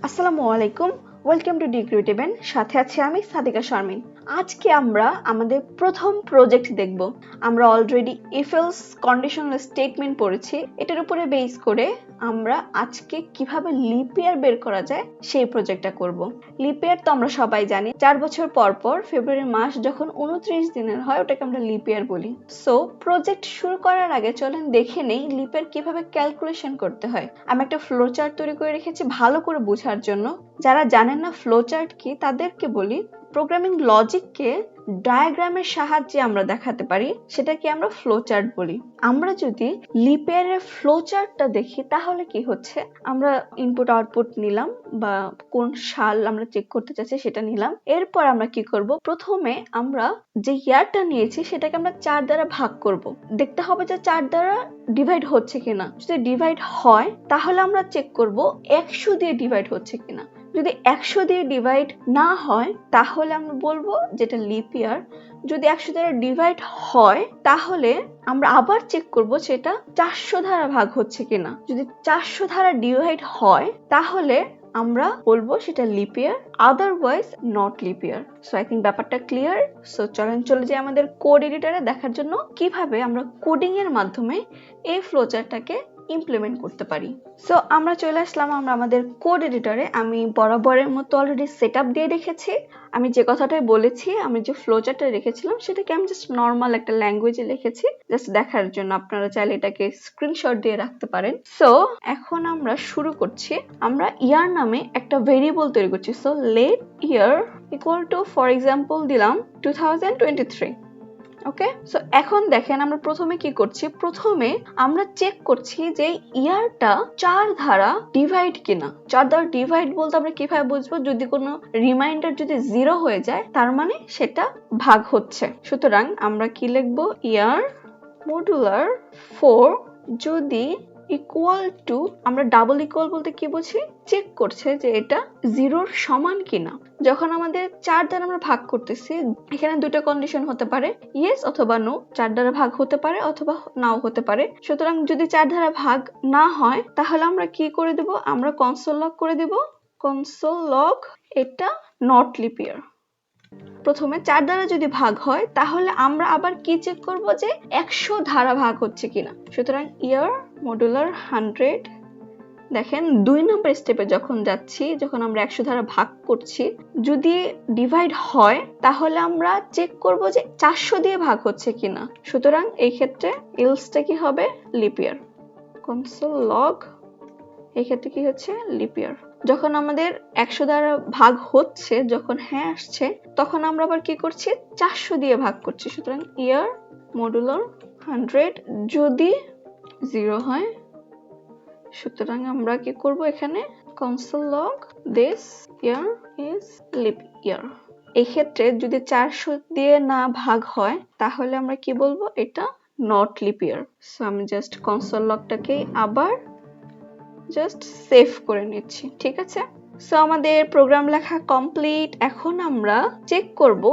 আসসালামু আলাইকুম, welcome to ডিক্রিউটিভেন। সাথে আছি আমি সাদিকা শারমিন। আজকে আমরা আমাদের প্রথম প্রজেক্ট দেখব। আমরা already if else conditional statement পড়েছি। এটার উপরে বেস করে আমরা আজকে কিভাবে লিপ ইয়ার বের করা যায় সেই প্রজেক্টটা করব। লিপ ইয়ার তো আমরা সবাই জানি, 4 বছর পর পর ফেব্রুয়ারি মাস যখন 29 দিনের হয় ওটাকে আমরা লিপ ইয়ার বলি। সো প্রজেক্ট শুরু করার আগে চলেন দেখে নেই লিপ ইয়ার কিভাবে ক্যালকুলেশন করতে হয়। আমি একটা ফ্লো চার্ট তৈরি করে রেখেছি ভালো করে বোঝার জন্য। যারা জানেন না ফ্লো চার্ট কি তাদেরকে বলি, প্রোগ্রামিং লজিককে ডায়াগ্রামের সাহায্যে আমরা দেখাতে পারি, সেটাকে আমরা ফ্লো চার্ট বলি। আমরা যদি লিপ ইয়ারের ফ্লো চার্টটা দেখি তাহলে কি হচ্ছে, আমরা ইনপুট আউটপুট নিলাম বা কোন সাল আমরা চেক করতে চাচ্ছি সেটা নিলাম। এরপর আমরা কি করব, প্রথমে আমরা যে ইয়ারটা নিয়েছি সেটাকে আমরা 4 দ্বারা ভাগ করব। দেখতে হবে যে 4 দ্বারা ডিভাইড হচ্ছে কিনা। যদি ডিভাইড হয় তাহলে আমরা চেক করব 100 দিয়ে ডিভাইড হচ্ছে কিনা। যদি 100 দিয়ে ডিভাইড না হয় তাহলে আমরা বলবো যেটা লিপ ইয়ার। যদি 100 দ্বারা ডিভাইড হয় তাহলে আমরা আবার চেক করব সেটা 400 দ্বারা ভাগ হচ্ছে কিনা। যদি 400 দ্বারা ডিভাইড হয় তাহলে আমরা বলবো সেটা lip year, otherwise not lip year. So I think ব্যাপারটা ক্লিয়ার। সো চলে যাই আমাদের কোড এডিটরে দেখার জন্য কিভাবে আমরা কোডিং এর মাধ্যমে এই ফ্লোচার্টটাকে ইমপ্লিমেন্ট করতে পারি। সো আমরা চলে আসলাম আমাদের কোড এডিটরে। আমি বরাবরের মতো অলরেডি সেটআপ দিয়ে রেখেছি। আমি যে কথাটাই বলেছি, আমি যে ফ্লোচার্টটা রেখেছিলাম সেটাকে আমি জাস্ট নর্মাল একটা ল্যাঙ্গুয়েজে লিখেছি জাস্ট দেখার জন্য। আপনারা চাইলে এটাকে স্ক্রিনশট দিয়ে রাখতে পারেন। সো এখন আমরা শুরু করছি। আমরা ইয়ার নামে একটা ভেরিয়েবল তৈরি করছি। So let year equal to for example দিলাম 2023। ওকে, সো এখন দেখেন আমরা প্রথমে কি করছি, প্রথমে আমরা চেক করছি যে ইয়ারটা 4 দ্বারা ডিভাইড কিনা। 4 দ্বারা ডিভাইড বলতে আমরা কিভাবে বুঝবো, যদি কোনো রিমাইন্ডার যদি 0 হয়ে যায় তার মানে সেটা ভাগ হচ্ছে। সুতরাং আমরা কি লিখবো, ইয়ার মডুলার 4 যদি ইকুয়াল টু, আমরা ডাবল ইকুয়াল বলতে কি বুঝি, চেক করছে যে এটা 0-র সমান কিনা। যখন আমাদের 4 দ্বারা আমরা ভাগ করতেছি, এখানে দুটো কন্ডিশন হতে পারে, ইয়েস অথবা নো। 4 দ্বারা ভাগ হতে পারে অথবা নাও হতে পারে। সুতরাং যদি 4 দ্বারা ভাগ না হয় তাহলে আমরা কি করে দেব, আমরা কনসোল লগ করে দেব। কনসোল লগ এটা নট লিপ ইয়ার। প্রথমে 4 দ্বারা যদি ভাগ হয় তাহলে আমরা আবার কি চেক করব যে 100 দ্বারা ভাগ হচ্ছে কিনা। সুতরাং ইয়ার মডুলার 100। দেখেন 2 নম্বর স্টেপে যখন যাচ্ছি, যখন আমরা 100 দ্বারা ভাগ করছি, যদি ডিভাইড হয় তাহলে আমরা চেক করব যে 400 দিয়ে ভাগ হচ্ছে কিনা। সুতরাং এই ক্ষেত্রে এলসটা কি হবে, লিপ ইয়ার। কনসোল লগ এই ক্ষেত্রে কি হচ্ছে, লিপ ইয়ার। যখন আমাদের 100 দ্বারা ভাগ হচ্ছে, যখন হ্যাঁ আসছে, তখন আমরা আবার কি করছি, 400 দিয়ে ভাগ করছি। সুতরাং ইয়ার মডুলার 100 যদি 0 হয়, সুতরাং আমরা কি করব, এখানে console log this year is lip ইয়ার। এই ক্ষেত্রে যদি 400 দিয়ে না ভাগ হয় তাহলে আমরা কি বলবো, এটা নট লিপ ইয়ার। সো আমি জাস্ট কনসোল লগটাকে আবার জাস্ট সেভ করে নিচ্ছি, ঠিক আছে। সো আমাদের প্রোগ্রাম লেখা কমপ্লিট। এখন আমরা চেক করব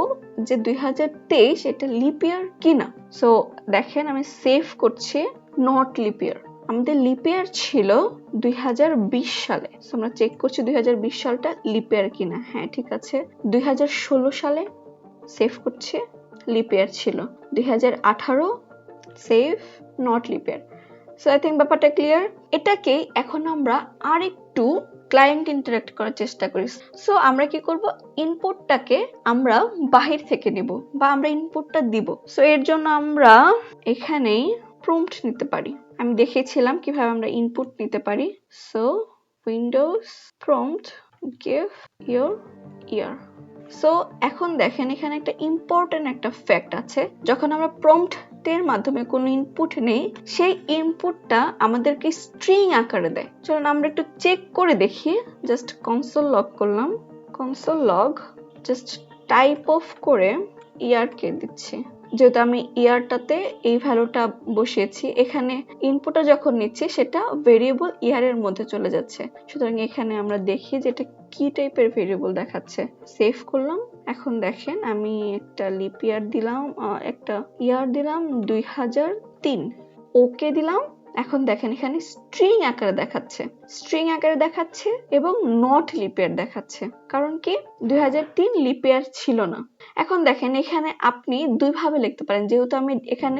যে 2023 এটা লিপ ইয়ার কিনা। সো দেখেন আমি সেভ করছি নট লিপ ইয়ার। আমাদের লিপ ইয়ার ছিল 2020 সালে। সো আমরা চেক করছি 2020 সালটা লিপ ইয়ার কিনা। হ্যাঁ ঠিক আছে। 2016 সালে সেভ করছি, লিপ ইয়ার ছিল। 2018 save, not lip year. So I think ব্যাপারটা ক্লিয়ার। এটাকে এখন আমরা আরেকটু ক্লায়েন্ট ইন্টারঅ্যাক্ট করার চেষ্টা করি। সো আমরা কি করব, ইনপুটটাকে আমরা বাহির থেকে নেব বা আমরা ইনপুটটা দিব। সো এর জন্য আমরা এখানেই প্রম্পট নিতে পারি। আমি দেখিয়েছিলাম কিভাবে আমরা ইনপুট নিতে পারি। So Windows prompt give your year. So এখন দেখেন এখানে একটা ইম্পর্টেন্ট একটা ফ্যাক্ট আছে। যখন আমরা প্রম্পট এর মাধ্যমে কোনো ইনপুট নেই, সেই ইনপুটটা আমাদেরকে স্ট্রিং আকারে দেয়। চলুন আমরা একটু চেক করে দেখি। জাস্ট কনসোল লগ করলাম, console log just type of করে ইয়ার কে দিচ্ছি। যেহেতু আমি ইয়ারটাতে এই ভ্যালুটা বসিয়েছি, এখানে ইনপুটটা যখন নিচ্ছি সেটা ভেরিয়েবল ইয়ারের মধ্যে চলে যাচ্ছে। সুতরাং এখানে আমরা দেখি যে এটা কি টাইপের ভেরিয়েবল দেখাচ্ছে। সেভ করলাম। এখন দেখেন আমি একটা লিপ ইয়ার দিলাম, একটা ইয়ার দিলাম 2003, ওকে দিলাম। এখন দেখেন এখানে স্ট্রিং আকারে দেখাচ্ছে এবং নট লিপ ইয়ার দেখাচ্ছে, কারণ কি 2003 লিপ ইয়ার ছিল না। এখন দেখেন এখানে আপনি দুই ভাবে লিখতে পারেন, যেহেতু আমি এখানে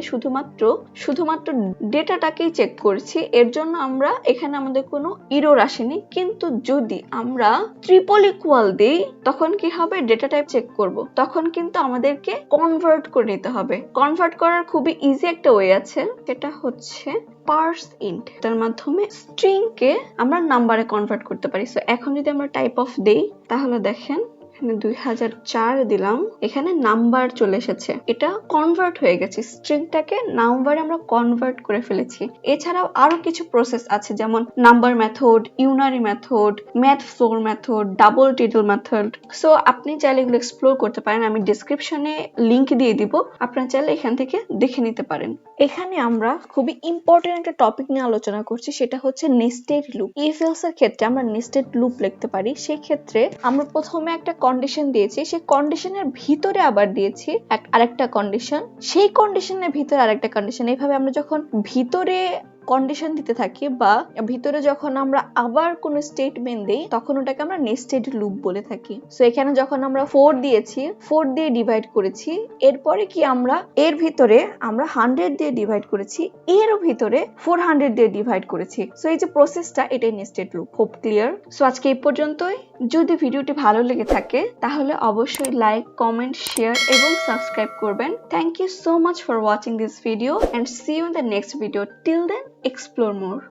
শুধুমাত্র ডেটাটাকেই চেক করছি, এর জন্য আমরা এখানে আমাদের কোনো এরর আসেনি। কিন্তু যদি আমরা ট্রিপল ইকুয়াল দেই তখন কি হবে, ডেটা টাইপ চেক করব, তখন কিন্তু আমাদেরকে কনভার্ট করে নিতে হবে। কনভার্ট করার খুবই ইজি একটা ওয়ে আছে, সেটা হচ্ছে পার্স ইন্ট। তার মাধ্যমে স্ট্রিং কে আমরা নাম্বারে কনভার্ট করতে পারি। সো এখন যদি আমরা টাইপ অফ দেই তাহলে দেখেন এখানে 2004 দিলাম, এখানে নাম্বার চলে এসেছে, এটা কনভার্ট হয়ে গেছে, স্ট্রিংটাকে নাম্বারে আমরা কনভার্ট করে ফেলেছি। এছাড়াও আরো কিছু প্রসেস আছে, যেমন number method, unary method, math floor method, double title method. So আপনি চাইলে এগুলো এক্সপ্লোর করতে পারেন, আমি ডেসক্রিপশনে লিংক দিয়ে দিব, আপনারা চাইলে এখান থেকে দেখে নিতে পারেন। এখানে আমরা খুবই ইম্পর্টেন্ট একটা টপিক নিয়ে আলোচনা করছি, সেটা হচ্ছে নেস্টেড লুপ। ইফ এলস এর ক্ষেত্রে আমরা নেস্টেড লুপ লিখতে পারি। সেই ক্ষেত্রে আমরা প্রথমে একটা কন্ডিশন দিয়েছি, সেই কন্ডিশনের ভিতরে আবার দিয়েছি আরেকটা কন্ডিশন, সেই কন্ডিশনের ভিতরে আরেকটা কন্ডিশন। এইভাবে আমরা যখন ভিতরে কন্ডিশন দিতে থাকি বা ভিতরে যখন আমরা আবার কোন স্টেটমেন্ট দেই তখন ওটাকে আমরা নেস্টেড লুপ বলে থাকি। সো এখানে যখন আমরা 4 দিয়েছি, 4 দিয়ে ডিভাইড করেছি, এরপরে কি আমরা এর ভিতরে আমরা 100 দিয়ে ডিভাইড করেছি, এর ভিতরে 400 দিয়ে ডিভাইড করেছি। সো এই যে প্রসেসটা, এটাই nested loop. Hope clear? So আজকে এই পর্যন্তই। যদি ভিডিওটি ভালো লেগে থাকে তাহলে অবশ্যই লাইক, কমেন্ট, শেয়ার এবং সাবস্ক্রাইব করবেন। Thank you so much for watching this video and see you in the next video. Till then, explore more.